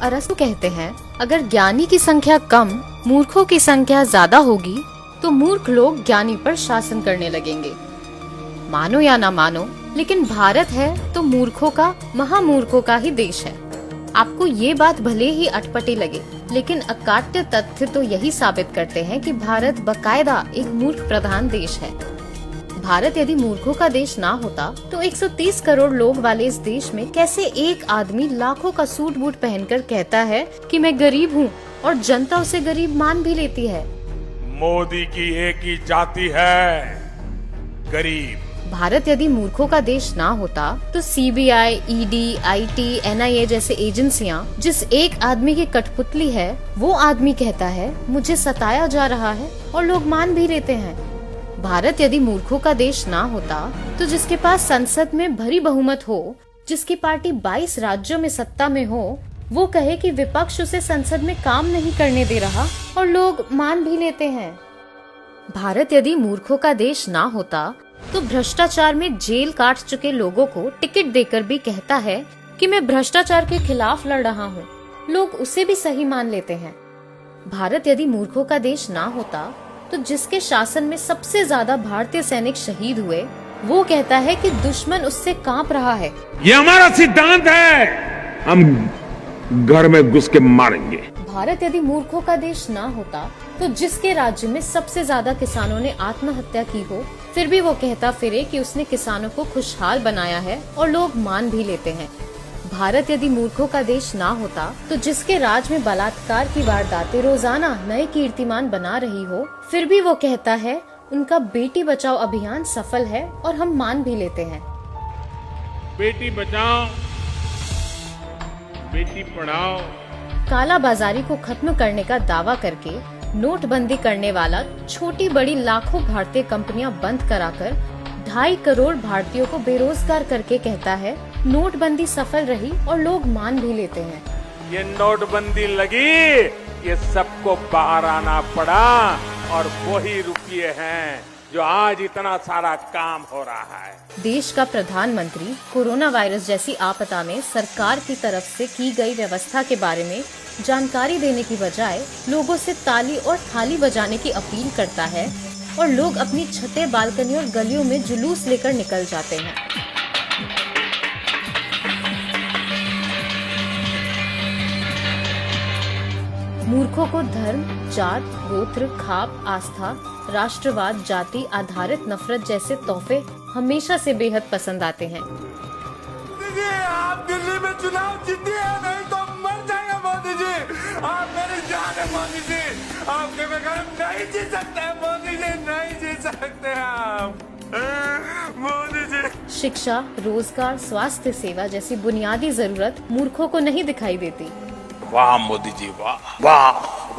अरस्तु कहते हैं, अगर ज्ञानी की संख्या कम, मूर्खों की संख्या ज्यादा होगी तो मूर्ख लोग ज्ञानी पर शासन करने लगेंगे। मानो या ना मानो, लेकिन भारत है तो मूर्खों का, महामूर्खों का ही देश है। आपको ये बात भले ही अटपटी लगे, लेकिन अकाट्य तथ्य तो यही साबित करते हैं कि भारत बकायदा एक मूर्ख प्रधान देश है। भारत यदि मूर्खों का देश ना होता तो 130 करोड़ लोग वाले इस देश में कैसे एक आदमी लाखों का सूट बूट पहनकर कहता है कि मैं गरीब हूँ और जनता उसे गरीब मान भी लेती है। मोदी की एक ही जाति है, गरीब। भारत यदि मूर्खों का देश ना होता तो सीबीआई, ईडी, आईटी, एनआईए जैसे एजेंसियां जिस एक आदमी की कठपुतली है, वो आदमी कहता है मुझे सताया जा रहा है और लोग मान भी लेते हैं। भारत यदि मूर्खों का देश ना होता तो जिसके पास संसद में भरी बहुमत हो, जिसकी पार्टी 22 राज्यों में सत्ता में हो, वो कहे कि विपक्ष उसे संसद में काम नहीं करने दे रहा और लोग मान भी लेते हैं। भारत यदि मूर्खों का देश ना होता तो भ्रष्टाचार में जेल काट चुके लोगों को टिकट देकर भी कहता है कि मैं भ्रष्टाचार के खिलाफ लड़ रहा हूँ, लोग उसे भी सही मान लेते हैं। भारत यदि मूर्खों का देश ना होता तो जिसके शासन में सबसे ज्यादा भारतीय सैनिक शहीद हुए, वो कहता है कि दुश्मन उससे कांप रहा है। ये हमारा सिद्धांत है, हम घर में घुस के मारेंगे। भारत यदि मूर्खों का देश ना होता तो जिसके राज्य में सबसे ज्यादा किसानों ने आत्महत्या की हो, फिर भी वो कहता फिरे कि उसने किसानों को खुशहाल बनाया है और लोग मान भी लेते हैं। भारत यदि मूर्खों का देश ना होता तो जिसके राज में बलात्कार की वारदातें रोजाना नए कीर्तिमान बना रही हो, फिर भी वो कहता है उनका बेटी बचाओ अभियान सफल है और हम मान भी लेते हैं। बेटी बचाओ, बेटी पढ़ाओ। काला बाजारी को खत्म करने का दावा करके नोटबंदी करने वाला छोटी बड़ी लाखों भारतीय कंपनियां बंद कराकर 2.5 करोड़ भारतीयों को बेरोजगार करके कहता है नोटबंदी सफल रही और लोग मान भी लेते हैं। ये नोटबंदी लगी, ये सबको बाहर आना पड़ा और वही रुपये हैं जो आज इतना सारा काम हो रहा है। देश का प्रधानमंत्री कोरोना वायरस जैसी आपदा में सरकार की तरफ से की गई व्यवस्था के बारे में जानकारी देने की बजाय लोगों से ताली और थाली बजाने की अपील करता है और लोग अपनी छतें, बालकनी और गलियों में जुलूस लेकर निकल जाते हैं। मूर्खों को धर्म, जात, गोत्र, खाप, आस्था, राष्ट्रवाद, जाति आधारित नफरत जैसे तोहफे हमेशा से बेहद पसंद आते हैं। आप दिल्ली में चुनाव जीतिए, नहीं तो मर जाएंगे मोदी जी। आप मेरी जान है मोदी जी, आपके बगैर नहीं जी सकते मोदी जी, नहीं जी सकते आप मोदी जी। शिक्षा, रोजगार, स्वास्थ्य सेवा जैसी बुनियादी जरूरत मूर्खों को नहीं दिखाई देती। वाह मोदी जी, वाह वाह।